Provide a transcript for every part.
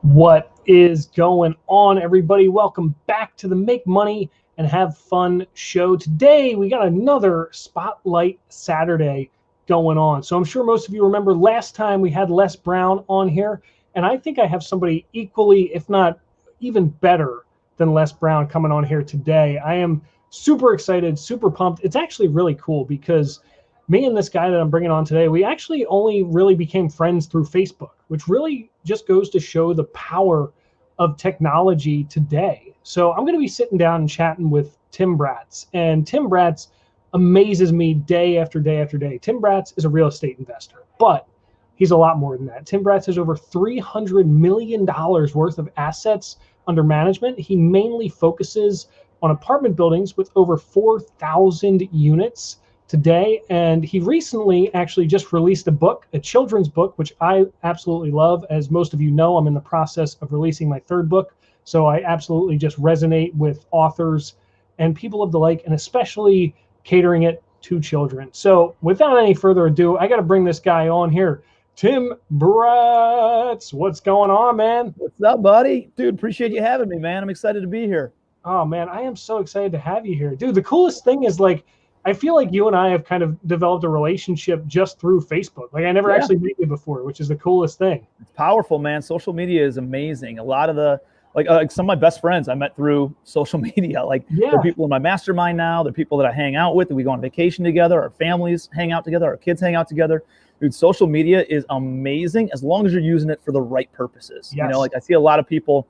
What is going on, everybody? Welcome back to the Make Money and Have Fun show. Today, we got another Spotlight Saturday going on. So I'm sure most of you remember last time we had Les Brown on here, and I think I have somebody equally, if not even better than Les Brown coming on here today. I am super excited, super pumped. It's actually really cool because me and this guy that I'm bringing on today, we actually only really became friends through Facebook, which really just goes to show the power of technology today. So I'm going to be sitting down and chatting with Tim Bratz, and Tim Bratz amazes me day after day after day. Tim Bratz is a real estate investor, but he's a lot more than that. Tim Bratz has over $300 million worth of assets under management. He mainly focuses on apartment buildings with over 4,000 units today, and he recently actually just released a book, a children's book, which I absolutely love. As most of you know, I'm in the process of releasing my third book, so I absolutely just resonate with authors and people of the like, and especially catering it to children. So without any further ado, I got to bring this guy on here. Tim Bratz, what's going on, man? What's up, buddy? Dude, appreciate you having me, man. I'm excited to be here. Oh man, I am so excited to have you here, dude. The coolest thing is, like, I feel like you and I have kind of developed a relationship just through Facebook. Like, I never actually met you before, which is the coolest thing. It's powerful, man. Social media is amazing. A lot of the, like some of my best friends I met through social media. Like, they're people in my mastermind now. They're people that I hang out with, that we go on vacation together. Our families hang out together. Our kids hang out together. Dude, social media is amazing as long as you're using it for the right purposes. You know, like, I see a lot of people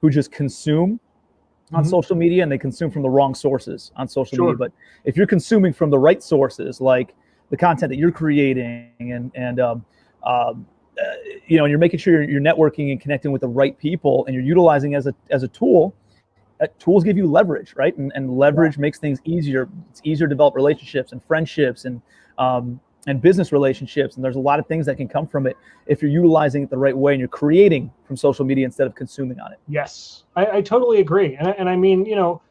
who just consume on social media, and they consume from the wrong sources on social media. But if you're consuming from the right sources, like the content that you're creating, and you know, and you're making sure you're networking and connecting with the right people, and you're utilizing as a tool, tools give you leverage, right? And leverage makes things easier. It's easier to develop relationships and friendships and business relationships. And there's a lot of things that can come from it if you're utilizing it the right way and you're creating from social media instead of consuming on it. Yes, I totally agree. And I mean, you know,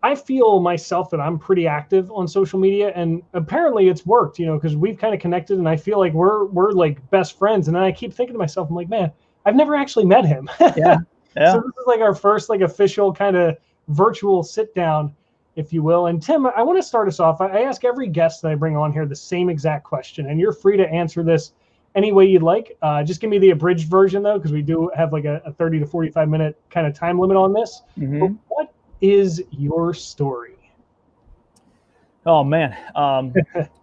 I feel myself that I'm pretty active on social media, and apparently it's worked, you know, because we've kind of connected, and I feel like we're like best friends. And then I keep thinking to myself, I'm like, man, I've never actually met him. Yeah. So this is like our first like official kind of virtual sit down, if you will. And Tim, I want to start us off. I ask every guest that I bring on here the same exact question, and you're free to answer this any way you'd like. Just give me the abridged version, though, because we do have like a 30 to 45 minute kind of time limit on this. But what is your story? Oh, man.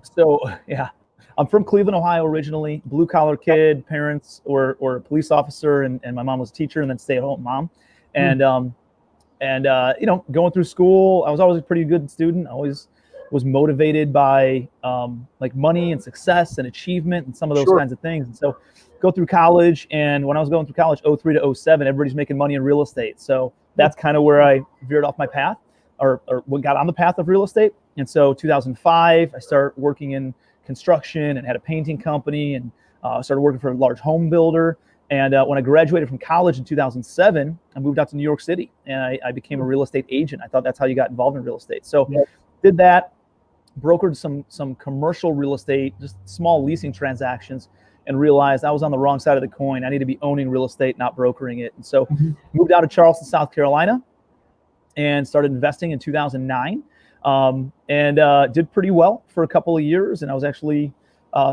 So, yeah, I'm from Cleveland, Ohio originally, blue collar kid. Parents were a police officer, and my mom was a teacher and then stay at home mom. And you know, going through school, I was always a pretty good student. I always was motivated by like money and success and achievement and some of those kinds of things. And so go through college. And when I was going through college, 03 to 07, everybody's making money in real estate. So that's kind of where I veered off my path, or got on the path of real estate. And so 2005, I started working in construction and had a painting company, and started working for a large home builder. And when I graduated from college in 2007, I moved out to New York City, and I became a real estate agent. I thought that's how you got involved in real estate. So did that, brokered some commercial real estate, just small leasing transactions, and realized I was on the wrong side of the coin. I need to be owning real estate, not brokering it. And so moved out of Charleston, South Carolina, and started investing in 2009, and did pretty well for a couple of years. And I was actually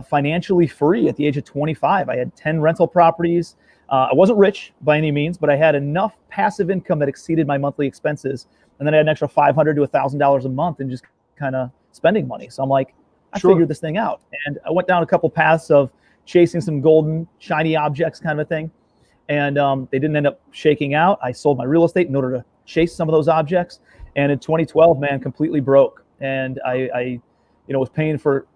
financially free at the age of 25. I had 10 rental properties. I wasn't rich by any means, but I had enough passive income that exceeded my monthly expenses. And then I had an extra $500 to $1,000 a month in just kind of spending money. So I'm like, I figured this thing out. And I went down a couple paths of chasing some golden, shiny objects kind of a thing. And they didn't end up shaking out. I sold my real estate in order to chase some of those objects. And in 2012, man, completely broke. And I you know, was paying for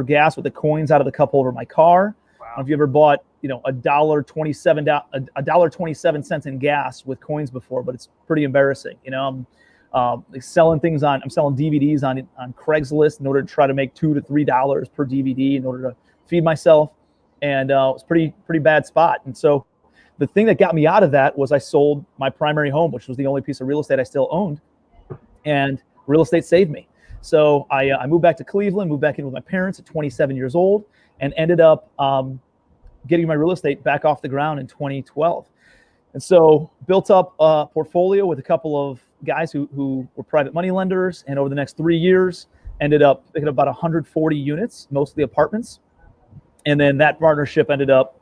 gas with the coins out of the cup holder of my car. Wow. I don't know if you ever bought, you know, $1.27 in gas with coins before, but it's pretty embarrassing. You know, I'm selling things I'm selling DVDs on Craigslist in order to try to make $2 to $3 per DVD in order to feed myself. And it was pretty bad spot. And so the thing that got me out of that was I sold my primary home, which was the only piece of real estate I still owned, and real estate saved me. So I moved back to Cleveland, moved back in with my parents at 27 years old, and ended up getting my real estate back off the ground in 2012. And so built up a portfolio with a couple of guys who were private money lenders. And over the next 3 years, ended up picking up about 140 units, mostly apartments. And then that partnership ended up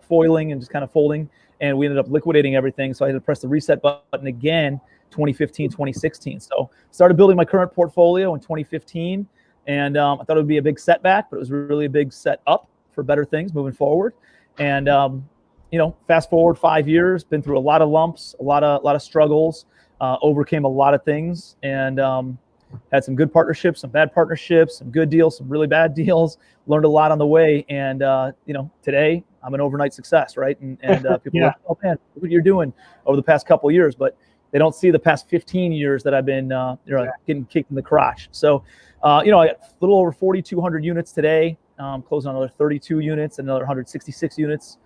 foiling and just kind of folding. And we ended up liquidating everything. So I had to press the reset button again, 2015, 2016. So started building my current portfolio in 2015. And I thought it would be a big setback, but it was really a big set up for better things moving forward. And, fast forward 5 years, been through a lot of lumps, a lot of struggles, overcame a lot of things, and had some good partnerships, some bad partnerships, some good deals, some really bad deals, learned a lot on the way. And, today I'm an overnight success, right? And people are like, oh man, look what you're doing over the past couple of years, but they don't see the past 15 years that I've been, getting kicked in the crotch. So, I got a little over 4,200 units today, closing on another 32 units and another 166 units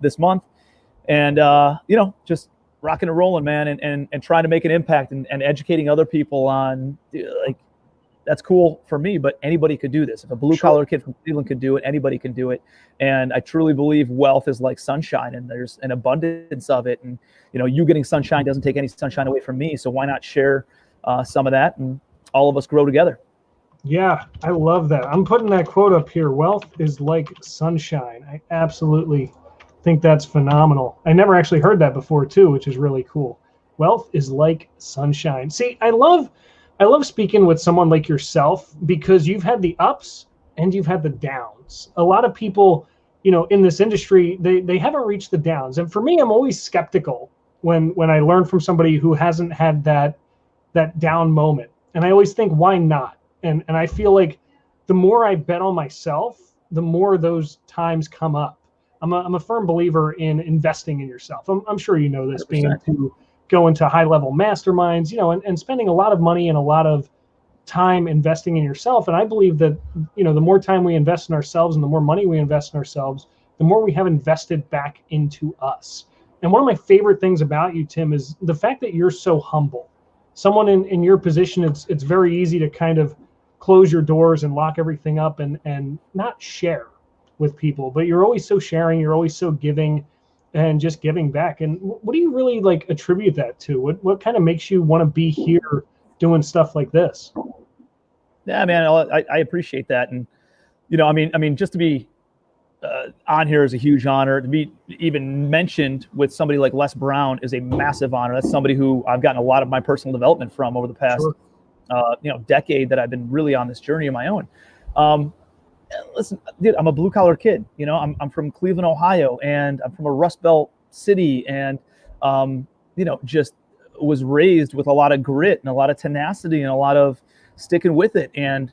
this month. And, just rocking and rolling, man, and trying to make an impact and educating other people on, like, that's cool for me, but anybody could do this. If a blue collar kid from Cleveland could do it, anybody can do it. And I truly believe wealth is like sunshine, and there's an abundance of it. And, you getting sunshine doesn't take any sunshine away from me. So why not share some of that, and all of us grow together? Yeah, I love that. I'm putting that quote up here. Wealth is like sunshine. I absolutely think that's phenomenal. I never actually heard that before too, which is really cool. Wealth is like sunshine. See, I love speaking with someone like yourself, because you've had the ups and you've had the downs. A lot of people, in this industry, they haven't reached the downs. And for me, I'm always skeptical when I learn from somebody who hasn't had that down moment. And I always think, why not? And I feel like the more I bet on myself, the more those times come up. I'm a firm believer in investing in yourself. I'm sure you know this, 100%. Being to go into high-level masterminds, and spending a lot of money and a lot of time investing in yourself. And I believe that, the more time we invest in ourselves and the more money we invest in ourselves, the more we have invested back into us. And one of my favorite things about you, Tim, is the fact that you're so humble. Someone in your position, it's very easy to kind of close your doors and lock everything up and not share with people, but you're always so sharing, you're always so giving, and just giving back. And what do you really attribute that to? What kind of makes you want to be here doing stuff like this? Yeah, man, I appreciate that. And, just to be on here is a huge honor. To be even mentioned with somebody like Les Brown is a massive honor. That's somebody who I've gotten a lot of my personal development from over the past, decade that I've been really on this journey of my own. Listen, dude, I'm a blue collar kid. I'm from Cleveland, Ohio, and I'm from a Rust Belt city, and just was raised with a lot of grit and a lot of tenacity and a lot of sticking with it. And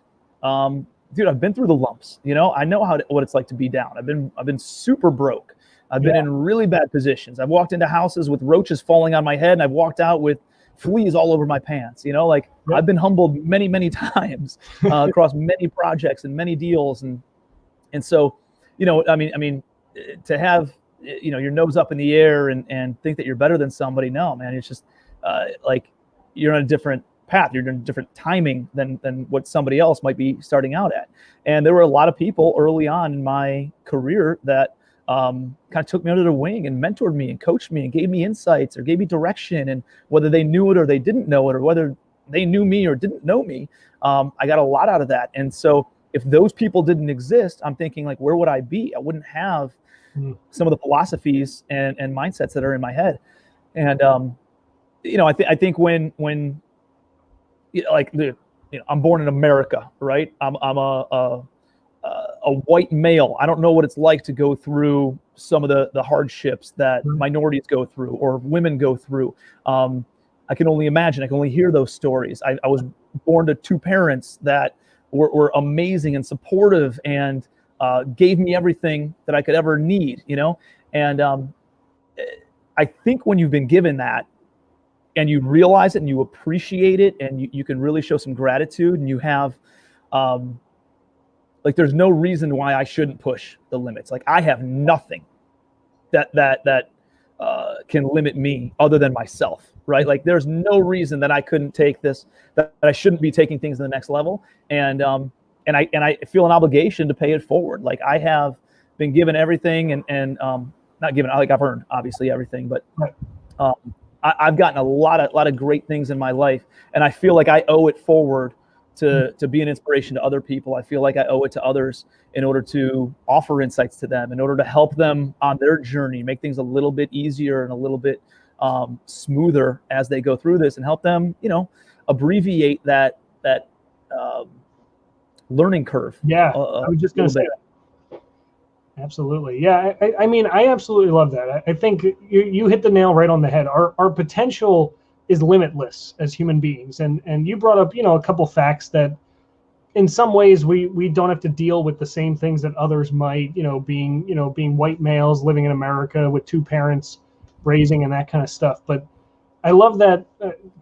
dude, I've been through the lumps. I know what it's like to be down. I've been super broke. I've been in really bad positions. I've walked into houses with roaches falling on my head, and I've walked out with fleas all over my pants. I've been humbled many, many times across many projects and many deals. And so, to have, your nose up in the air and think that you're better than somebody. No, man, it's just you're on a different path. You're doing different timing than what somebody else might be starting out at. And there were a lot of people early on in my career that kind of took me under their wing and mentored me and coached me and gave me insights or gave me direction, and whether they knew it or they didn't know it, or whether they knew me or didn't know me, I got a lot out of that. And so if those people didn't exist, I'm thinking, where would I be? I wouldn't have some of the philosophies and mindsets that are in my head. And I think when I'm born in America, right? I'm a white male. I don't know what it's like to go through some of the hardships that minorities go through or women go through. I can only imagine. I can only hear those stories. I was born to two parents that were amazing and supportive and gave me everything that I could ever need, And I think when you've been given that and you realize it and you appreciate it and you can really show some gratitude, and you have there's no reason why I shouldn't push the limits. I have nothing that can limit me other than myself, right? There's no reason that I couldn't take this, that I shouldn't be taking things to the next level. And I feel an obligation to pay it forward. I have been given everything and not given, like I've earned obviously everything, but Right. I've gotten a lot of great things in my life, and I feel like I owe it forward to be an inspiration to other people. I feel like I owe it to others in order to offer insights to them, in order to help them on their journey, make things a little bit easier and a little bit smoother as they go through this, and help them, abbreviate that learning curve. Yeah, I was just going to say that. Absolutely. Yeah, I mean, I absolutely love that. I think you hit the nail right on the head. Our potential is limitless as human beings. And you brought up, a couple facts that in some ways we don't have to deal with the same things that others might, being white males living in America with two parents raising and that kind of stuff. But I love that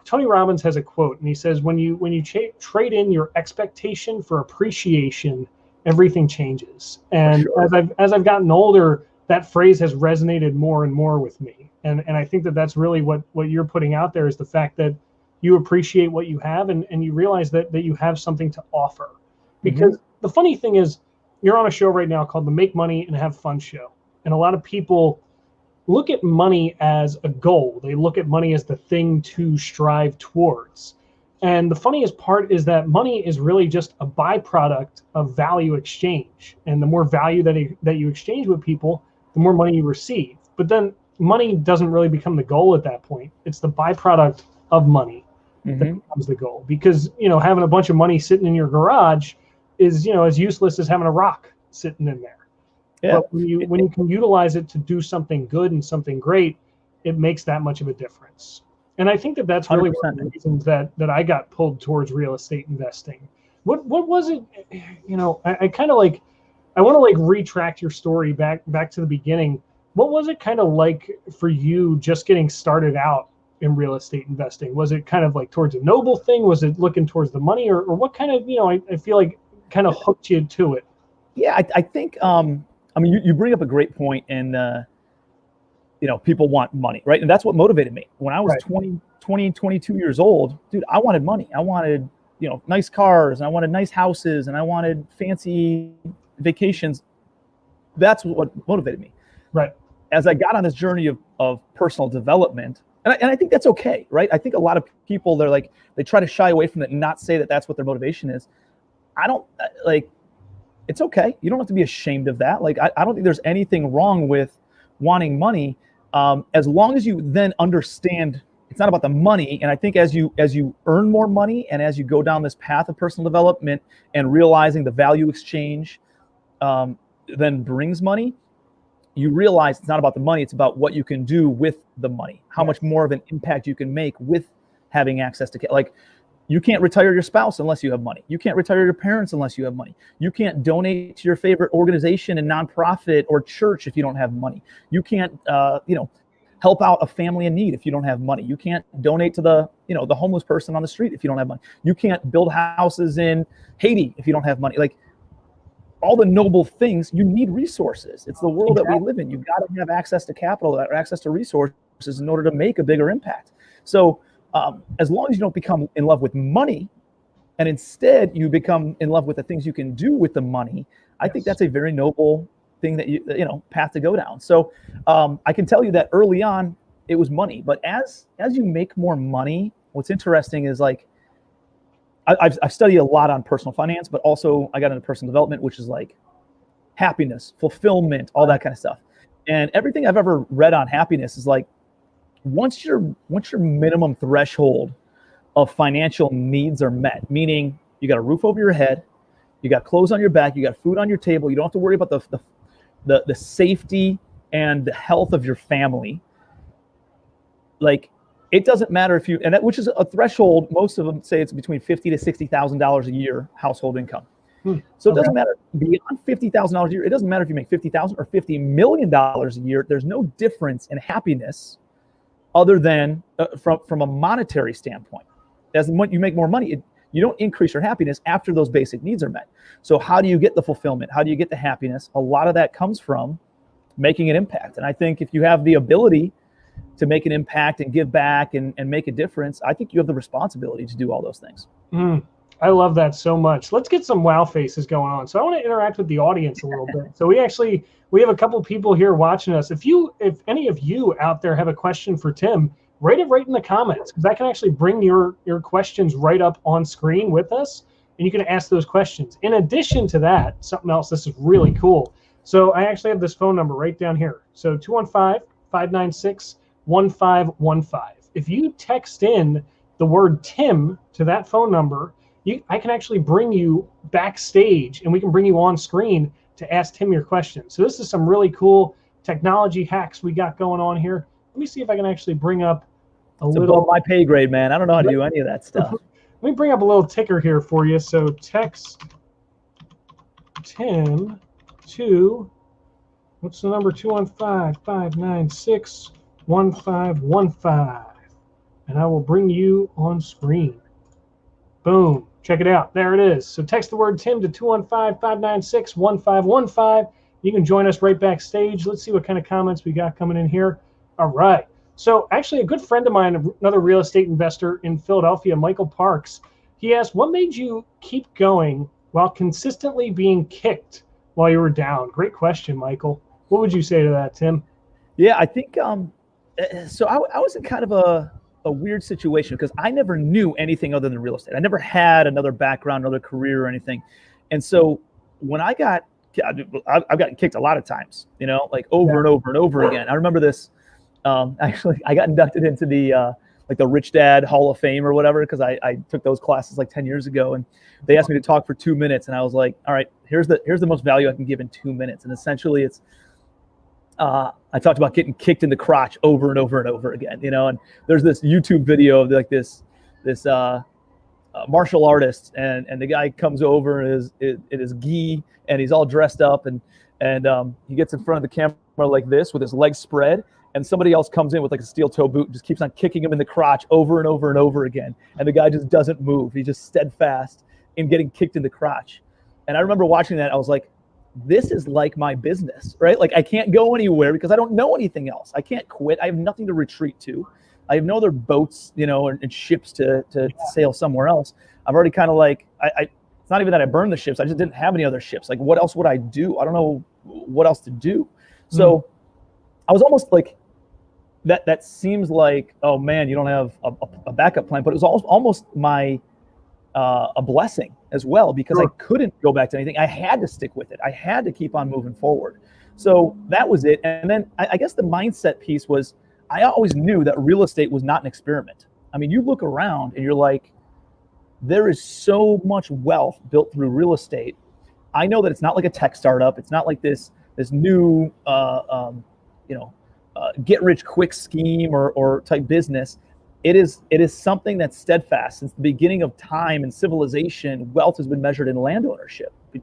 Tony Robbins has a quote, and he says, when you trade in your expectation for appreciation, everything changes. And sure. as I've gotten older, that phrase has resonated more and more with me. And I think that's really what you're putting out there, is the fact that you appreciate what you have, and you realize that you have something to offer. Because the funny thing is, you're on a show right now called the Make Money and Have Fun Show. And a lot of people look at money as a goal. They look at money as the thing to strive towards. And the funniest part is that money is really just a byproduct of value exchange. And the more value that you exchange with people, the more money you receive. But then money doesn't really become the goal at that point. It's the byproduct of money that becomes the goal. Because, having a bunch of money sitting in your garage is, as useless as having a rock sitting in there. Yeah. But when you can utilize it to do something good and something great, it makes that much of a difference. And I think that's really one of the reasons that I got pulled towards real estate investing. What was it? I kind of I want to retract your story back to the beginning. What was it kind of like for you just getting started out in real estate investing? Was it kind of towards a noble thing? Was it looking towards the money, or what kind of, I feel like kind of hooked you to it? Yeah, I think, you bring up a great point, and, people want money, right? And that's what motivated me. When I was 22 years old, dude, I wanted money. I wanted, nice cars, and I wanted nice houses, and I wanted fancy vacations. That's what motivated me. Right. As I got on this journey of personal development, and I think that's okay, right? I think a lot of people, they try to shy away from it and not say that that's what their motivation is. I don't it's okay. You don't have to be ashamed of that. I don't think there's anything wrong with wanting money, as long as you then understand it's not about the money. And I think as you earn more money, and as you go down this path of personal development and realizing the value exchange then brings money, you realize it's not about the money. It's about what you can do with the money, how much more of an impact you can make with having access to you can't retire your spouse unless you have money. You can't retire your parents unless you have money. You can't donate to your favorite organization and nonprofit or church if you don't have money. You can't, help out a family in need if you don't have money. You can't donate to the homeless person on the street if you don't have money. You can't build houses in Haiti if you don't have money. All the noble things, you need resources. It's the world that we live in. You've got to have access to capital or access to resources in order to make a bigger impact. So, as long as you don't become in love with money, and instead you become in love with the things you can do with the money, I think that's a very noble thing that path to go down. So I can tell you that early on it was money, but as you make more money, what's interesting is I've studied a lot on personal finance, but also I got into personal development, which is happiness, fulfillment, all that kind of stuff. And everything I've ever read on happiness is once your minimum threshold of financial needs are met, meaning you got a roof over your head, you got clothes on your back, you got food on your table, you don't have to worry about the safety and the health of your family. It doesn't matter if which is a threshold. Most of them say it's between $50,000 to $60,000 a year household income. So it doesn't matter beyond $50,000 a year. It doesn't matter if you make $50,000 or $50 million a year. There's no difference in happiness other than from a monetary standpoint. As when you make more money, you don't increase your happiness after those basic needs are met. So how do you get the fulfillment? How do you get the happiness? A lot of that comes from making an impact. And I think if you have the ability to make an impact and give back and make a difference, I think you have the responsibility to do all those things. I love that so much. Let's get some wow faces going on. So I want to interact with the audience a little bit. So we have a couple people here watching us. If any of you out there have a question for Tim, write it right in the comments, because I can actually bring your questions right up on screen with us, and you can ask those questions. In addition to that, something else, this is really cool. So I actually have this phone number right down here. So 215-596-1515. If you text in the word Tim to that phone number, I can actually bring you backstage, and we can bring you on screen to ask Tim your questions. So this is some really cool technology hacks we got going on here. Let me see if I can actually bring up it's above my pay grade, man. I don't know how to do any of that stuff. Let me bring up a little ticker here for you. So text Tim to, what's the number? 215-596-1515. And I will bring you on screen. Boom. Check it out. There it is. So text the word Tim to 215-596-1515. You can join us right backstage. Let's see what kind of comments we got coming in here. All right. So actually, a good friend of mine, another real estate investor in Philadelphia, Michael Parks, he asked, what made you keep going while consistently being kicked while you were down? Great question, Michael. What would you say to that, Tim? Yeah, I think so I was in kind of a weird situation, because I never knew anything other than real estate. I never had another background, another career or anything. And so when I've gotten kicked a lot of times, like over and over and over again. I remember this, actually, I got inducted into the Rich Dad Hall of Fame or whatever, because I took those classes like 10 years ago, and they asked me to talk for 2 minutes. And I was like, all right, here's the most value I can give in 2 minutes. And essentially it's, I talked about getting kicked in the crotch over and over and over again, and there's this YouTube video of like this martial artist, and the guy comes over in his gi, and he's all dressed up, and he gets in front of the camera like this with his legs spread, and somebody else comes in with like a steel toe boot and just keeps on kicking him in the crotch over and over and over again, and the guy just doesn't move. He's just steadfast in getting kicked in the crotch. And I remember watching that. I was like, this is like my business, right? Like I can't go anywhere because I don't know anything else. I can't quit. I have nothing to retreat to. I have no other boats, and ships to sail somewhere else. I've already kind of like, it's not even that I burned the ships. I just didn't have any other ships. Like what else would I do? I don't know what else to do. So I was almost like, that seems like, oh man, you don't have a backup plan, but it was almost my, a blessing as well, because I couldn't go back to anything. I had to stick with it. I had to keep on moving forward. So that was it. And then I guess the mindset piece was, I always knew that real estate was not an experiment. I mean, you look around and you're like, there is so much wealth built through real estate. I know that it's not like a tech startup. It's not like this new, get rich quick scheme or type business. It is something that's steadfast. Since the beginning of time and civilization, wealth has been measured in land ownership. I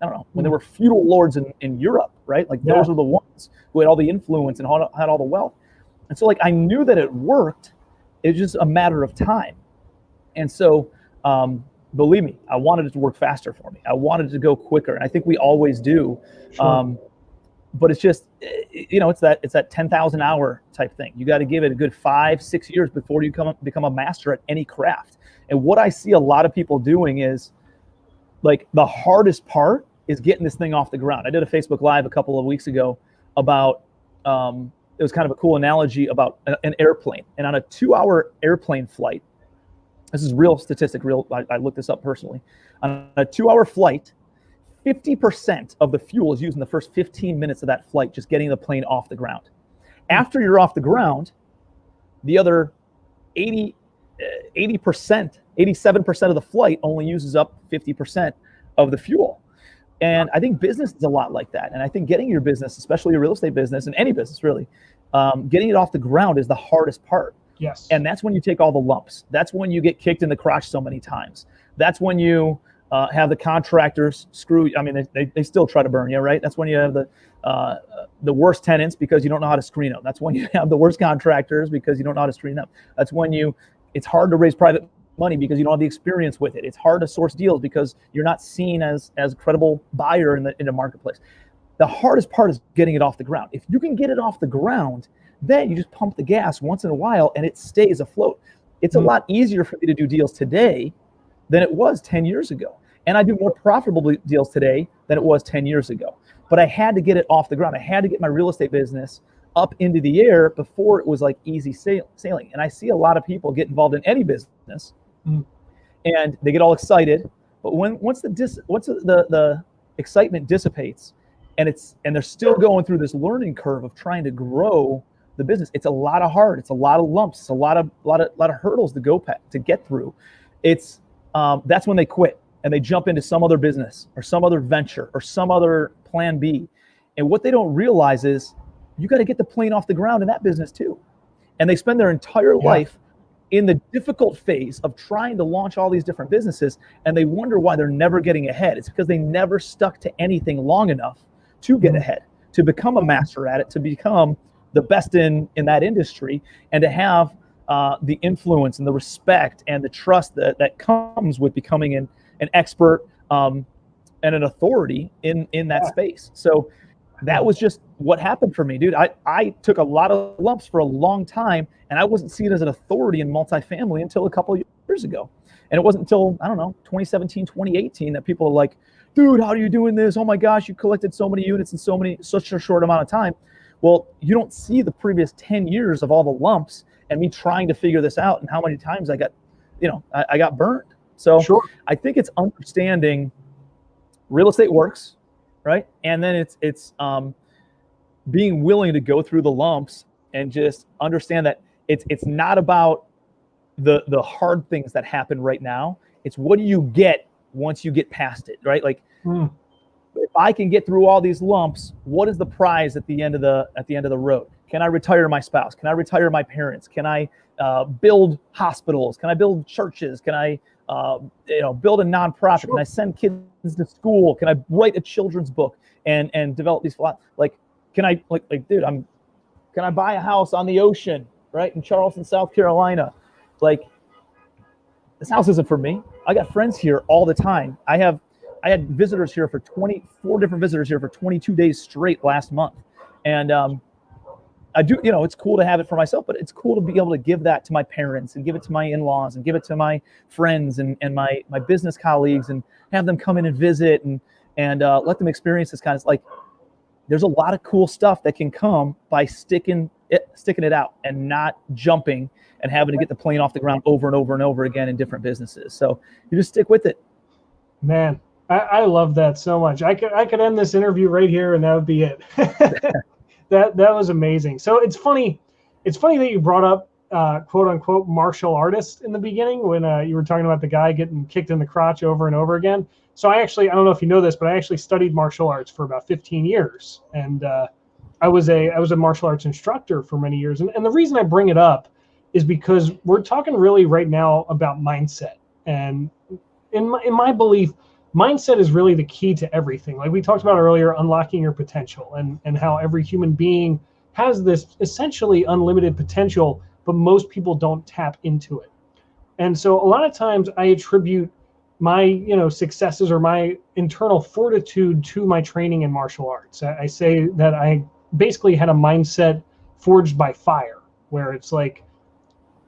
don't know, when there were feudal lords in Europe, right? Like those are the ones who had all the influence and had all the wealth. And so like I knew that it worked. It's just a matter of time. And so believe me, I wanted it to work faster for me. I wanted it to go quicker. And I think we always do. Sure. But it's just, it's that 10,000 hour type thing. You got to give it a good 5-6 years before you become a master at any craft. And what I see a lot of people doing is like the hardest part is getting this thing off the ground. I did a Facebook Live a couple of weeks ago about, it was kind of a cool analogy about an airplane. And on a 2-hour airplane flight, this is real statistic, I looked this up personally. On a 2-hour flight, 50% of the fuel is used in the first 15 minutes of that flight, just getting the plane off the ground. After you're off the ground, the other 87% of the flight only uses up 50% of the fuel. And I think business is a lot like that. And I think getting your business, especially your real estate business and any business really, getting it off the ground is the hardest part. Yes. And that's when you take all the lumps. That's when you get kicked in the crotch so many times. That's when you have the contractors screw. I mean, they still try to burn you, right? That's when you have the worst tenants because you don't know how to screen them. That's when you have the worst contractors because you don't know how to screen them. That's when it's hard to raise private money because you don't have the experience with it. It's hard to source deals because you're not seen as a credible buyer in the marketplace. The hardest part is getting it off the ground. If you can get it off the ground, then you just pump the gas once in a while and it stays afloat. It's a lot easier for me to do deals today than it was 10 years ago. And I do more profitable deals today than it was 10 years ago. But I had to get it off the ground. I had to get my real estate business up into the air before it was like easy sailing. And I see a lot of people get involved in any business and they get all excited. But once the excitement dissipates and they're still going through this learning curve of trying to grow the business, it's a lot of hard. It's a lot of lumps. It's a lot of hurdles to get through. It's that's when they quit and they jump into some other business or some other venture or some other plan B. And what they don't realize is you got to get the plane off the ground in that business too. And they spend their entire life in the difficult phase of trying to launch all these different businesses, and they wonder why they're never getting ahead. It's because they never stuck to anything long enough to get ahead, to become a master at it, to become the best in that industry, and to have the influence and the respect and the trust that comes with becoming an expert and an authority in that space. So that was just what happened for me, dude. I took a lot of lumps for a long time, and I wasn't seen as an authority in multifamily until a couple of years ago. And it wasn't until, I don't know, 2017, 2018 that people are like, dude, how are you doing this? Oh my gosh, you collected so many units in such a short amount of time. Well, you don't see the previous 10 years of all the lumps and me trying to figure this out and how many times I got burned. So I think it's understanding real estate works, right? And then it's being willing to go through the lumps and just understand that it's not about the hard things that happen right now. It's what do you get once you get past it, right? Like if I can get through all these lumps, what is the prize at the end of the road? Can I retire my spouse? Can I retire my parents? Can I build hospitals? Can I build churches? Can I build a nonprofit? Can I send kids to school? Can I write a children's book and develop these can I can I buy a house on the ocean, right, in Charleston, South Carolina? Like, this house isn't for me. I got friends here all the time. I had visitors here for 24 different visitors here for 22 days straight last month. And I do, it's cool to have it for myself, but it's cool to be able to give that to my parents and give it to my in-laws and give it to my friends and my business colleagues and have them come in and visit and let them experience this kind of, like, there's a lot of cool stuff that can come by sticking it out and not jumping and having to get the plane off the ground over and over and over again in different businesses. So you just stick with it. Man, I love that so much. I could end this interview right here and that would be it. That was amazing. So it's funny that you brought up quote unquote martial artist in the beginning when you were talking about the guy getting kicked in the crotch over and over again. So I don't know if you know this, but I actually studied martial arts for about 15 years. And I was a martial arts instructor for many years. And the reason I bring it up is because we're talking really right now about mindset. And in my belief, mindset is really the key to everything. Like we talked about earlier, unlocking your potential and how every human being has this essentially unlimited potential, but most people don't tap into it. And so a lot of times I attribute my successes or my internal fortitude to my training in martial arts. I say that I basically had a mindset forged by fire, where it's like,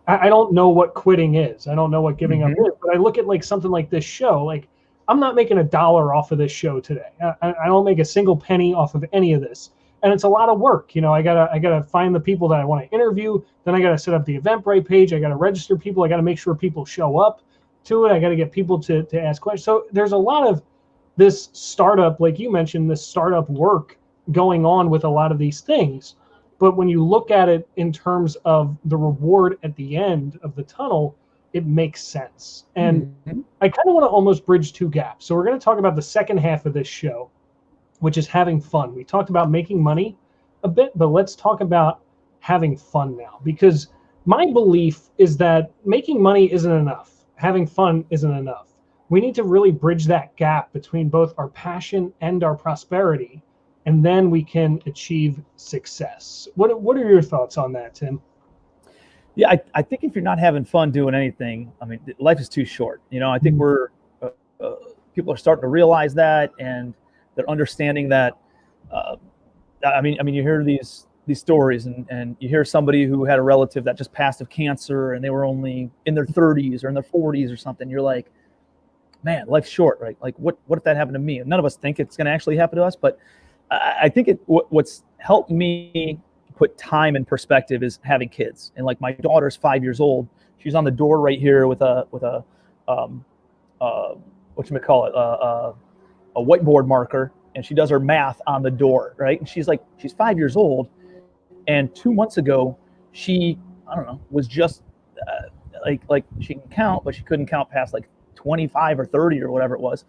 I don't know what quitting is. I don't know what giving up is, but I look at like something like this show, like I'm not making $1 off of this show today. I don't make a single penny off of any of this. And it's a lot of work. I gotta find the people that I want to interview. Then I gotta set up the Eventbrite page. I gotta register people. I gotta make sure people show up to it. I gotta get people to ask questions. So there's a lot of this startup, like you mentioned, this startup work going on with a lot of these things. But when you look at it in terms of the reward at the end of the tunnel, it makes sense. And I kind of want to almost bridge two gaps. So we're going to talk about the second half of this show, which is having fun. We talked about making money a bit, but let's talk about having fun now, because my belief is that making money isn't enough. Having fun isn't enough. We need to really bridge that gap between both our passion and our prosperity, and then we can achieve success. What are your thoughts on that, Tim? Yeah, I think if you're not having fun doing anything, I mean, life is too short. I think people are starting to realize that, and they're understanding that. I mean, you hear these stories, and you hear somebody who had a relative that just passed of cancer, and they were only in their 30s or in their 40s or something. You're like, man, life's short, right? Like what if that happened to me? And none of us think it's going to actually happen to us, but I think what's helped me put time in perspective is having kids. And like my daughter's 5 years old. She's on the door right here with a whatchamacallit, a whiteboard marker, and she does her math on the door, right? And she's 5 years old, and 2 months ago, she, I don't know, was just like she can count, but she couldn't count past like 25 or 30 or whatever it was.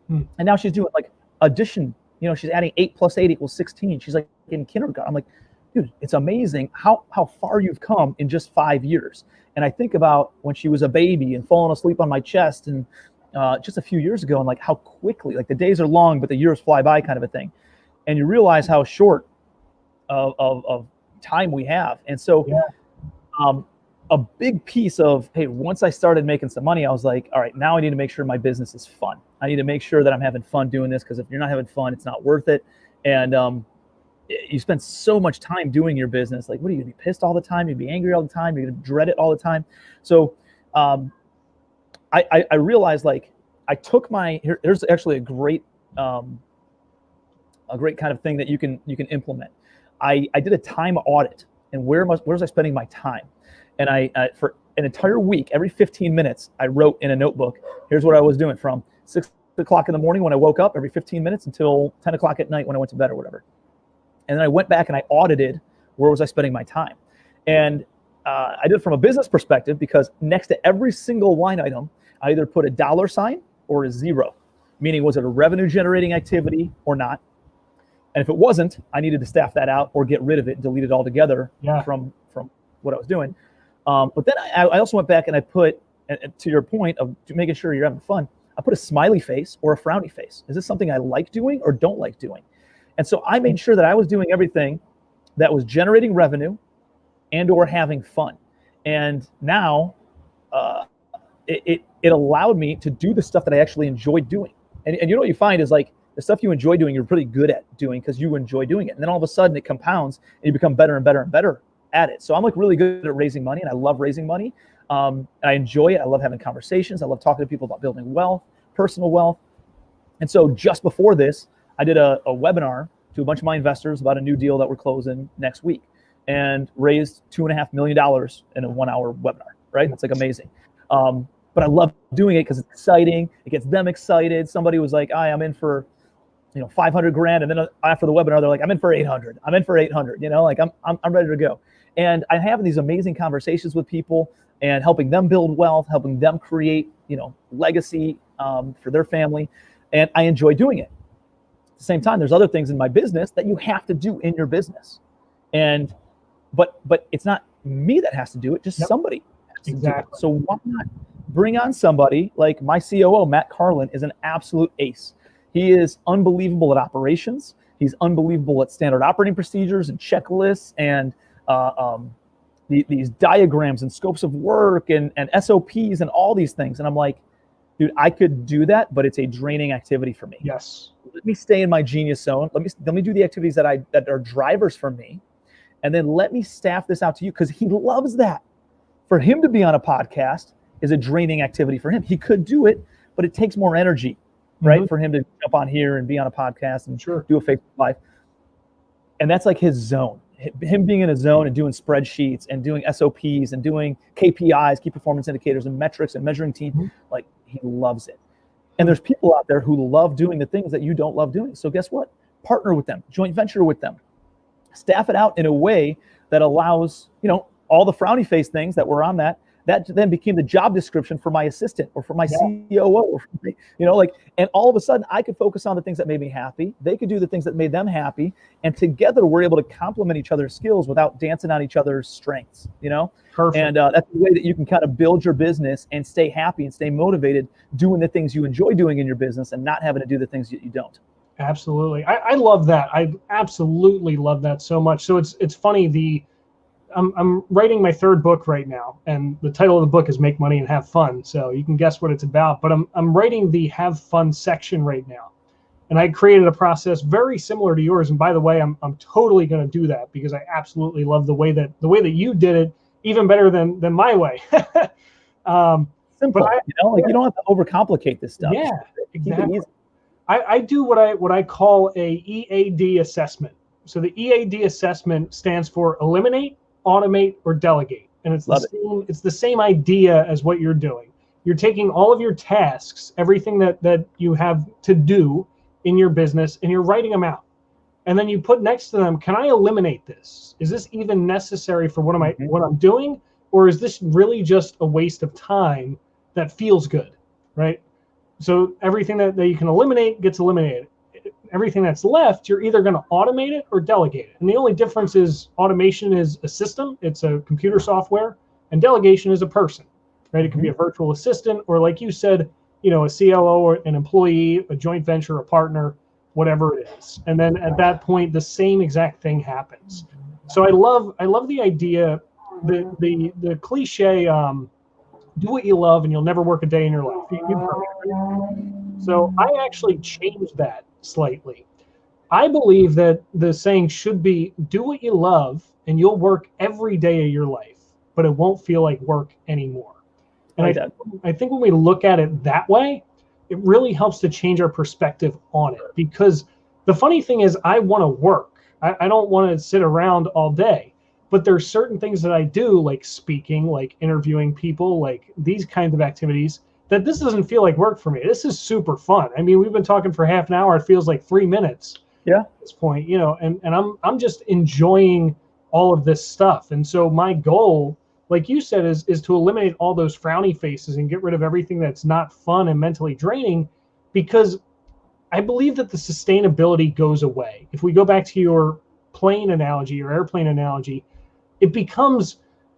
And now she's doing like addition, she's adding 8 + 8 = 16. She's like in kindergarten. I'm like, dude, it's amazing how far you've come in just 5 years. And I think about when she was a baby and falling asleep on my chest and just a few years ago, and like how quickly, like the days are long, but the years fly by kind of a thing. And you realize how short of time we have. And so a big piece of, hey, once I started making some money, I was like, all right, now I need to make sure my business is fun. I need to make sure that I'm having fun doing this, because if you're not having fun, it's not worth it. And you spend so much time doing your business. Like, what are you gonna be pissed all the time? You're gonna be angry all the time. You're gonna dread it all the time. So I realized, like, I took here's actually a great kind of thing that you can implement. I did a time audit, and where was I spending my time? And I for an entire week, every 15 minutes, I wrote in a notebook, here's what I was doing from 6 o'clock in the morning when I woke up, every 15 minutes, until 10 o'clock at night when I went to bed or whatever. And then I went back and I audited where was I spending my time. And I did it from a business perspective, because next to every single line item, I either put a $sign or a 0, meaning was it a revenue generating activity or not? And if it wasn't, I needed to staff that out or get rid of it and delete it altogether from what I was doing. But then I also went back and I put, and to your point of making sure you're having fun, I put a smiley face or a frowny face. Is this something I like doing or don't like doing? And so I made sure that I was doing everything that was generating revenue and or having fun. And now it allowed me to do the stuff that I actually enjoyed doing. And you know what you find is, like, the stuff you enjoy doing, you're pretty good at doing because you enjoy doing it. And then all of a sudden it compounds and you become better and better and better at it. So I'm like really good at raising money, and I love raising money. And I enjoy it. I love having conversations. I love talking to people about building wealth, personal wealth. And so just before this, I did a webinar to a bunch of my investors about a new deal that we're closing next week, and raised $2.5 million in a 1-hour webinar, right? That's like amazing. But I love doing it because it's exciting. It gets them excited. Somebody was like, I'm in for, $500,000. And then after the webinar, they're like, I'm in for 800. I'm in for 800, like I'm ready to go. And I have these amazing conversations with people and helping them build wealth, helping them create, legacy for their family. And I enjoy doing it. At the same time, there's other things in my business that you have to do in your business. And, but it's not me that has to do it, just somebody has to do it. So why not bring on somebody like my COO, Matt Carlin, is an absolute ace. He is unbelievable at operations. He's unbelievable at standard operating procedures and checklists and these diagrams and scopes of work and SOPs and all these things. And I'm like, dude, I could do that, but it's a draining activity for me. Yes. Let me stay in my genius zone. Let me do the activities that are drivers for me, and then let me staff this out to you, because he loves that. For him to be on a podcast is a draining activity for him. He could do it, but it takes more energy, right? For him to jump on here and be on a podcast and do a Facebook Live. And that's like his zone. Him being in a zone and doing spreadsheets and doing SOPs and doing KPIs, key performance indicators and metrics and measuring team, like, he loves it. And there's people out there who love doing the things that you don't love doing. So guess what? Partner with them, joint venture with them, staff it out in a way that allows, all the frowny face things that were on that then became the job description for my assistant or for my COO, or for me, and all of a sudden I could focus on the things that made me happy. They could do the things that made them happy. And together we're able to complement each other's skills without dancing on each other's strengths, Perfect. And that's the way that you can kind of build your business and stay happy and stay motivated doing the things you enjoy doing in your business and not having to do the things that you don't. Absolutely. I love that. I absolutely love that so much. So it's funny, I'm writing my 3rd book right now, and the title of the book is Make Money and Have Fun. So you can guess what it's about, but I'm writing the Have Fun section right now. And I created a process very similar to yours. And by the way, I'm totally going to do that, because I absolutely love the way that you did it, even better than my way. simple. But You don't have to overcomplicate this stuff. Yeah, Keep it exactly. easy. I do what I call a EAD assessment. So the EAD assessment stands for eliminate, automate, or delegate, and it's the same idea as what you're doing. You're taking all of your tasks, everything that you have to do in your business, and you're writing them out. And then you put next to them, can I eliminate this? Is this even necessary for what I'm doing, or is this really just a waste of time that feels good, right? So everything that you can eliminate gets eliminated. Everything that's left, you're either going to automate it or delegate it. And the only difference is automation is a system, it's a computer software, and delegation is a person, right? It can be a virtual assistant, or like you said, a COO or an employee, a joint venture, a partner, whatever it is. And then at that point, the same exact thing happens. So I love the idea, the cliche, do what you love and you'll never work a day in your life. You've heard it, right? So I actually changed that slightly. I believe that the saying should be, do what you love and you'll work every day of your life, but it won't feel like work anymore. And I think when we look at it that way, it really helps to change our perspective on it. Because the funny thing is, I want to work. I don't want to sit around all day. But there's certain things that I do, like speaking, like interviewing people, like these kinds of activities, that this doesn't feel like work for me. This is super fun. I mean, we've been talking for half an hour. It feels like 3 minutes at this point, and I'm just enjoying all of this stuff. And so my goal, like you said, is to eliminate all those frowny faces and get rid of everything that's not fun and mentally draining, because I believe that the sustainability goes away. If we go back to your plane analogy, your airplane analogy, it becomes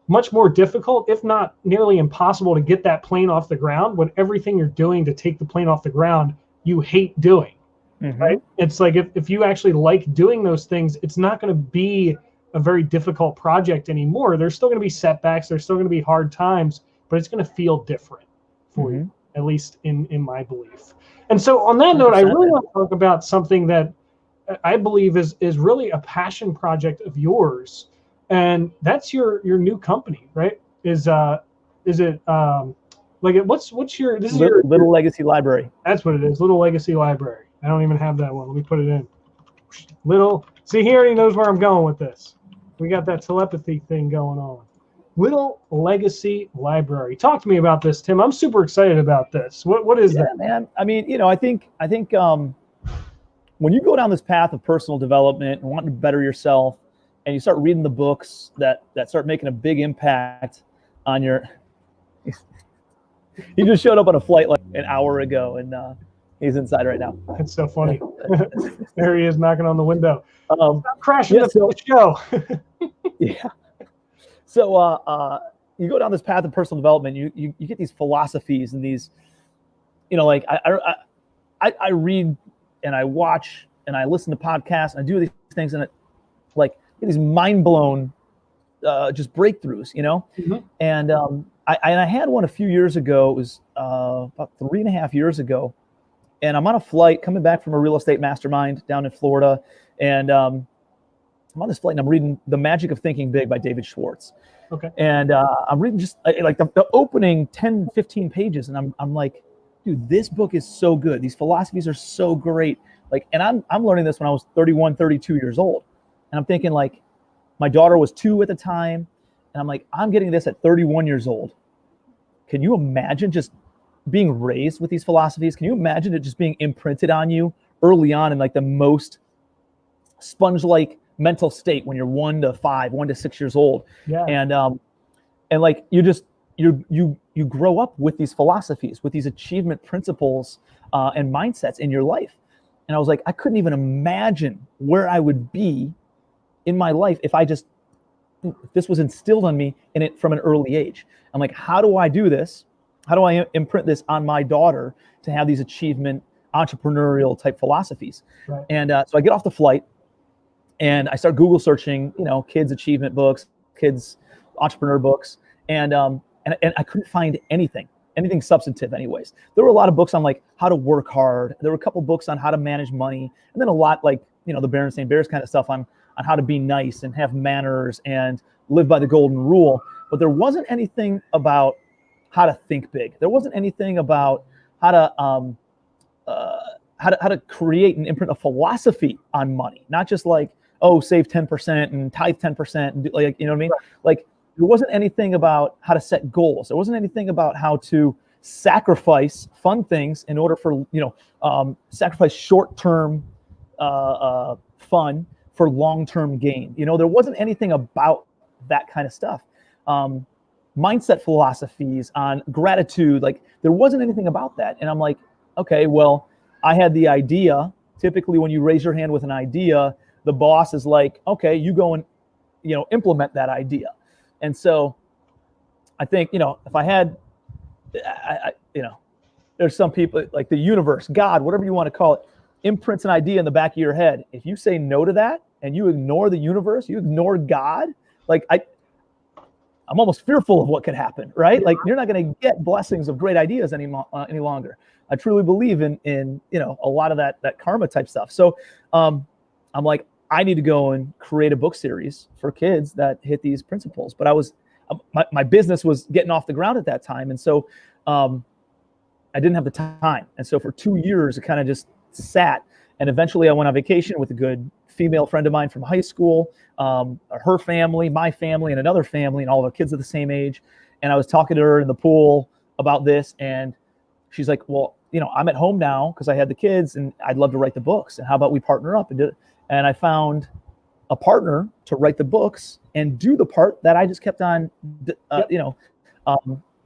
much more difficult, if not nearly impossible, to get that plane off the ground when everything you're doing to take the plane off the ground, you hate doing, right? It's like if you actually like doing those things, it's not going to be a very difficult project anymore. There's still going to be setbacks. There's still going to be hard times, but it's going to feel different for you, at least in my belief. And so on that note, I really want to talk about something that I believe is really a passion project of yours. And that's your new company, right? Is it what's your this is your Little Legacy Library? That's what it is. Little Legacy Library. I don't even have that one. Let me put it in. Little. See, he already knows where I'm going with this. We got that telepathy thing going on. Little Legacy Library. Talk to me about this, Tim. I'm super excited about this. What is that, man? I mean, I think when you go down this path of personal development and wanting to better yourself, and you start reading the books that start making a big impact on your. He just showed up on a flight like an hour ago, and he's inside right now. It's so funny. There he is knocking on the window. Stop crashing the show. Yeah. So you go down this path of personal development. You get these philosophies and these, like I read and I watch and I listen to podcasts and I do these things, and these mind blown just breakthroughs, And I had one a few years ago. It was about 3.5 years ago, and I'm on a flight coming back from a real estate mastermind down in Florida, and I'm on this flight and I'm reading The Magic of Thinking Big by David Schwartz. Okay. And I'm reading just like the opening 10, 15 pages, and I'm like, dude, this book is so good. These philosophies are so great. And I'm learning this when I was 31, 32 years old. And I'm thinking, like, my daughter was 2 at the time, and I'm like, I'm getting this at 31 years old. Can you imagine just being raised with these philosophies? Can you imagine it just being imprinted on you early on in like the most sponge-like mental state when you're 1 to 5, 1 to 6 years old? Yeah. And like you grow up with these philosophies, with these achievement principles and mindsets in your life. And I was like, I couldn't even imagine where I would be in my life if this was instilled on me from an early age. I'm like, how do I do this? How do I imprint this on my daughter to have these achievement, entrepreneurial type philosophies? Right. And so I get off the flight and I start Google searching, kids achievement books, kids entrepreneur books, and I couldn't find anything substantive anyways. There were a lot of books on like how to work hard. There were a couple books on how to manage money, and then a lot like, the Berenstain Bears kind of stuff on how to be nice and have manners and live by the golden rule. But there wasn't anything about how to think big. There wasn't anything about how to how to create and imprint a philosophy on money, not just like, oh, save 10% and tithe 10% and do, like, you know what I mean? Right. Like, there wasn't anything about how to set goals. There wasn't anything about how to sacrifice fun things in order for, sacrifice short-term fun for long-term gain. There wasn't anything about that kind of stuff. Mindset philosophies on gratitude, like there wasn't anything about that. And I'm like, okay, well, I had the idea. Typically when you raise your hand with an idea, the boss is like, okay, you go and, implement that idea. And so I think, if I had, there's some people like the universe, God, whatever you want to call it, imprints an idea in the back of your head. If you say no to that and you ignore the universe, you ignore God, like I'm almost fearful of what could happen, right? Like you're not going to get blessings of great ideas any longer. I truly believe in a lot of that karma type stuff. So I'm like, I need to go and create a book series for kids that hit these principles. But I was my business was getting off the ground at that time, and so I didn't have the time. And so for 2 years, it kind of just sat. And eventually, I went on vacation with a good female friend of mine from high school, her family, my family, and another family, and all of our kids are the same age. And I was talking to her in the pool about this, and she's like, well, I'm at home now because I had the kids and I'd love to write the books. And how about we partner up and do it? And I found a partner to write the books and do the part that I just kept on,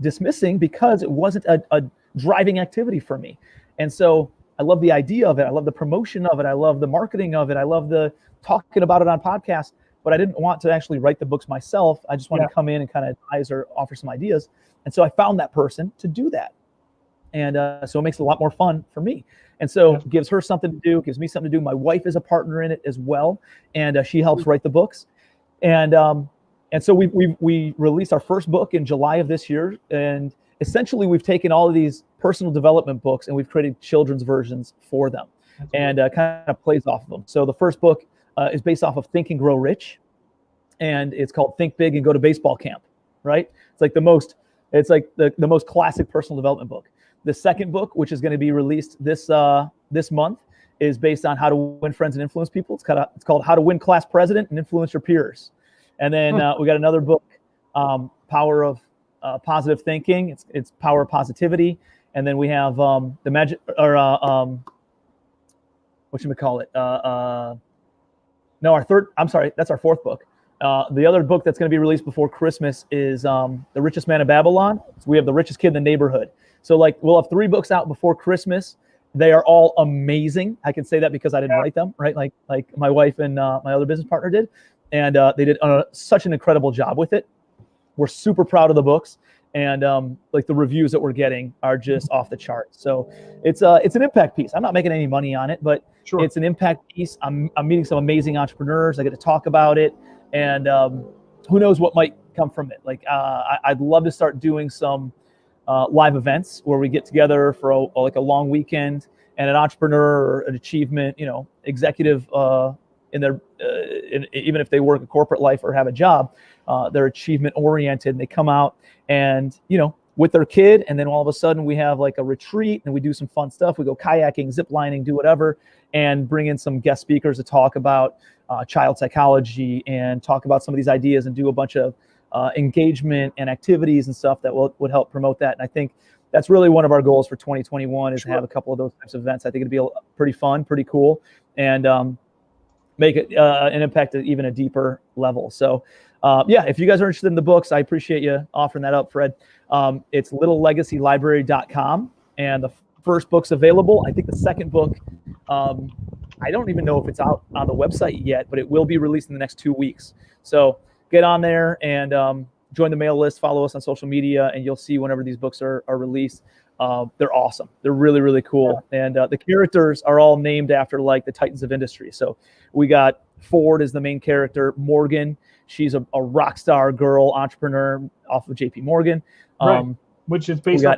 dismissing because it wasn't a driving activity for me. And so I love the idea of it. I love the promotion of it. I love the marketing of it. I love the talking about it on podcasts, but I didn't want to actually write the books myself. I just wanted to come in and kind of advise or offer some ideas. And so I found that person to do that. And so it makes it a lot more fun for me. And so it gives her something to do, gives me something to do. My wife is a partner in it as well. And she helps write the books. And so we released our first book in July of this year. And essentially we've taken all of these personal development books and we've created children's versions for them. That's and kind of plays off of them. So the first book is based off of Think and Grow Rich. And it's called Think Big and Go to Baseball Camp, right? It's like the most classic personal development book. The second book, which is going to be released this month, is based on how to win friends and influence people. It's called How to Win Class President and Influence Your Peers. And then we got another book, Power of Positive Thinking. It's Power of Positivity. And then we have the magic, or whatchamacallit? That's our fourth book. The other book that's going to be released before Christmas is The Richest Man in Babylon. So we have The Richest Kid in the Neighborhood. So like we'll have 3 books out before Christmas. They are all amazing. I can say that because I didn't write them, right? Like my wife and my other business partner did. And they did such an incredible job with it. We're super proud of the books. And like the reviews that we're getting are just off the charts. So it's an impact piece. I'm not making any money on it, but it's an impact piece. I'm meeting some amazing entrepreneurs. I get to talk about it. And who knows what might come from it. Like I'd love to start doing some live events where we get together for a long weekend, and an entrepreneur or an achievement, executive in their even if they work a corporate life or have a job, they're achievement oriented, and they come out and with their kid, and then all of a sudden we have like a retreat and we do some fun stuff. We go kayaking, zip lining, do whatever, and bring in some guest speakers to talk about child psychology and talk about some of these ideas and do a bunch of engagement and activities and stuff that would help promote that. And I think that's really one of our goals for 2021 is to have a couple of those types of events. I think it'd be pretty fun, pretty cool, and make it an impact at even a deeper level. So if you guys are interested in the books, I appreciate you offering that up, Fred. It's littlelegacylibrary.com, and the first book's available. I think the second book, I don't even know if it's out on the website yet, but it will be released in the next 2 weeks. So get on there and join the mail list, follow us on social media, and you'll see whenever these books are released. They're awesome. They're really, really cool. Yeah. And the characters are all named after like the titans of industry. So we got Ford as the main character, Morgan. She's a rock star girl entrepreneur off of JP Morgan. Which is based on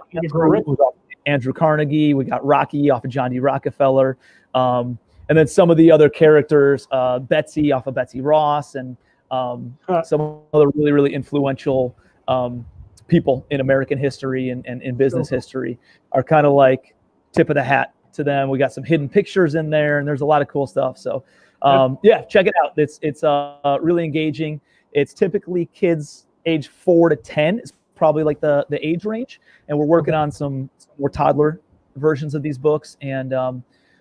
Andrew Carnegie. We got Rocky off of John D. Rockefeller. And then some of the other characters, Betsy off of Betsy Ross, and some other really, really influential people in American history and in business history are kind of like tip of the hat to them. We got some hidden pictures in there, and there's a lot of cool stuff. So yeah, check it out. It's really engaging. It's typically kids age 4 to 10 is probably like the age range, and we're working on some more toddler versions of these books. And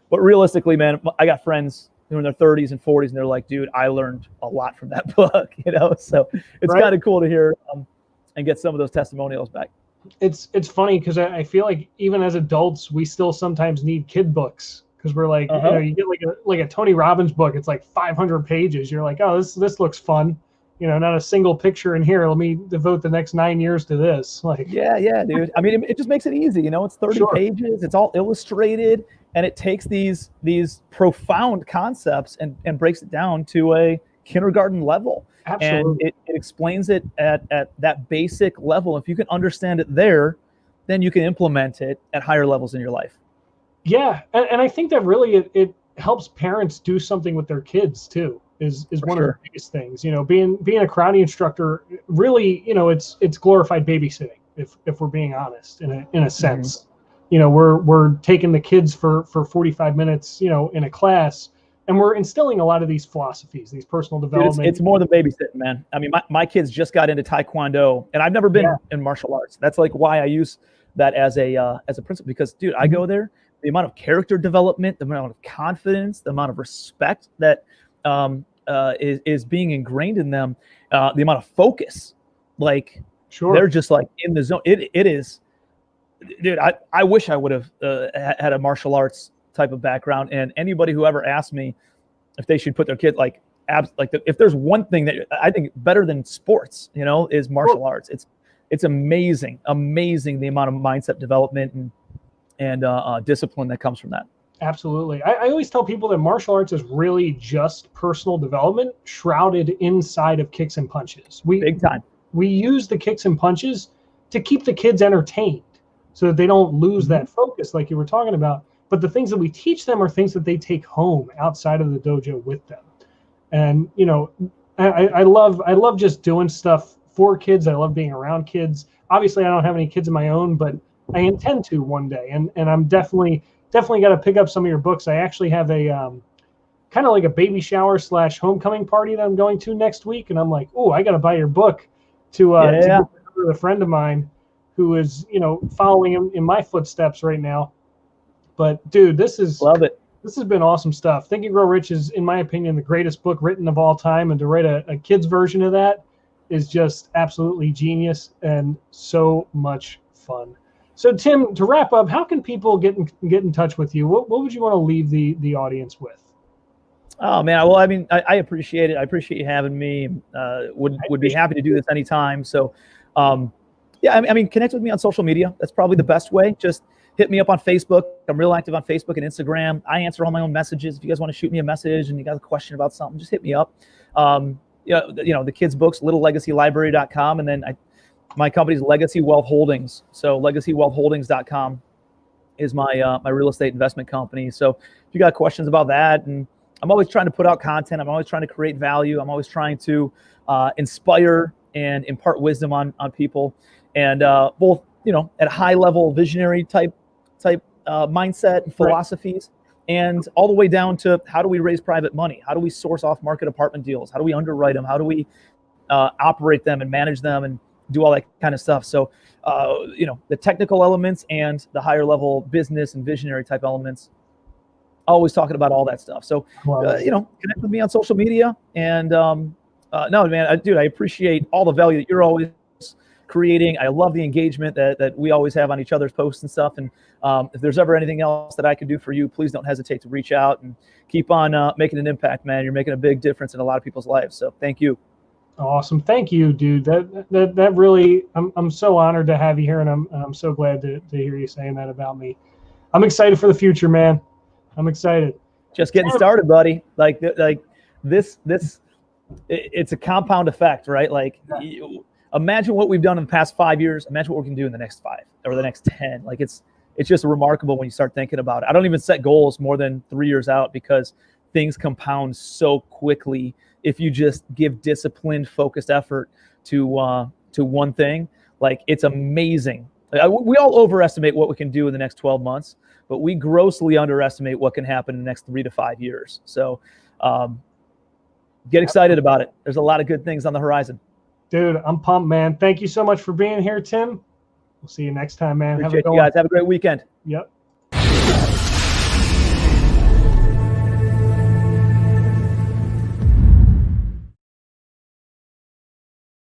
but realistically, man, I got friends who are in their 30s and 40s, and they're like, dude, I learned a lot from that book, you know. So it's kind of cool to hear and get some of those testimonials back. It's funny because I feel like even as adults, we still sometimes need kid books, because we're like, you know, you get like a Tony Robbins book. It's like 500 pages. You're like, oh, this looks fun. You know, not a single picture in here. Let me devote the next 9 years to this. Like, yeah, dude. I mean, it just makes it easy. You know, it's 30 pages. It's all illustrated, and it takes these profound concepts and breaks it down to a kindergarten level. Absolutely. And it explains it at that basic level. If you can understand it there, then you can implement it at higher levels in your life. Yeah, and I think that really it helps parents do something with their kids too. Is one of the biggest things. You know, being a karate instructor, really, you know, it's glorified babysitting, if we're being honest, in a sense. You know, we're taking the kids for 45 minutes, you know, in a class, and we're instilling a lot of these philosophies, these personal development. Dude, it's more than babysitting, man. I mean, my kids just got into Taekwondo, and I've never been in martial arts. That's like why I use that as a principle, because, dude, I go there, the amount of character development, the amount of confidence, the amount of respect that is being ingrained in them, the amount of focus, like they're just like in the zone. It is, dude. I wish I would have had a martial arts type of background. And anybody who ever asked me if they should put their kid if there's one thing that I think better than sports, you know, is martial arts. It's amazing the amount of mindset development and discipline that comes from that. Absolutely. I always tell people that martial arts is really just personal development shrouded inside of kicks and punches. Big time. We use the kicks and punches to keep the kids entertained so that they don't lose that focus like you were talking about. But the things that we teach them are things that they take home outside of the dojo with them. And, you know, I love just doing stuff for kids. I love being around kids. Obviously, I don't have any kids of my own, but I intend to one day. And I'm definitely got to pick up some of your books. I actually have a kind of like a baby shower / homecoming party that I'm going to next week. And I'm like, oh, I got to buy your book to a friend of mine who is, you know, following in my footsteps right now. But dude, love it. This has been awesome stuff. Think and Grow Rich is, in my opinion, the greatest book written of all time. And to write a kid's version of that is just absolutely genius and so much fun. So Tim, to wrap up, how can people get in touch with you? What would you want to leave the audience with? Oh man, well, I mean, I appreciate it. I appreciate you having me. Would be happy to do this anytime. So, yeah, I mean, connect with me on social media. That's probably the best way. Just hit me up on Facebook. I'm real active on Facebook and Instagram. I answer all my own messages. If you guys want to shoot me a message and you got a question about something, just hit me up. You know, the kids' books, littlelegacylibrary.com, and then my company's Legacy Wealth Holdings. So legacywealthholdings.com is my real estate investment company. So if you got questions about that, and I'm always trying to put out content. I'm always trying to create value. I'm always trying to inspire and impart wisdom on people, and both, you know, at a high level visionary type mindset and philosophies, and all the way down to how do we raise private money? How do we source off market apartment deals? How do we underwrite them? How do we operate them and manage them and do all that kind of stuff? So, you know, the technical elements and the higher level business and visionary type elements, always talking about all that stuff. So, you know, connect with me on social media. And no, man, dude, I appreciate all the value that you're always creating. I love the engagement that we always have on each other's posts and stuff. And if there's ever anything else that I can do for you, please don't hesitate to reach out and keep on making an impact, man. You're making a big difference in a lot of people's lives. So thank you. Awesome. Thank you, dude. That really, I'm so honored to have you here, and I'm so glad to hear you saying that about me. I'm excited for the future, man. I'm excited. Just getting started, buddy. Like this, it's a compound effect, right? Like, imagine what we've done in the past 5 years. Imagine what we can do in the next 5 or the next 10. Like, it's just remarkable when you start thinking about it. I don't even set goals more than 3 years out, because things compound so quickly if you just give disciplined, focused effort to one thing. Like, it's amazing. We all overestimate what we can do in the next 12 months, but we grossly underestimate what can happen in the next 3 to 5 years. So get excited about it. There's a lot of good things on the horizon. Dude, I'm pumped, man. Thank you so much for being here, Tim. We'll see you next time, man. Appreciate you guys. Have a great weekend. Yep.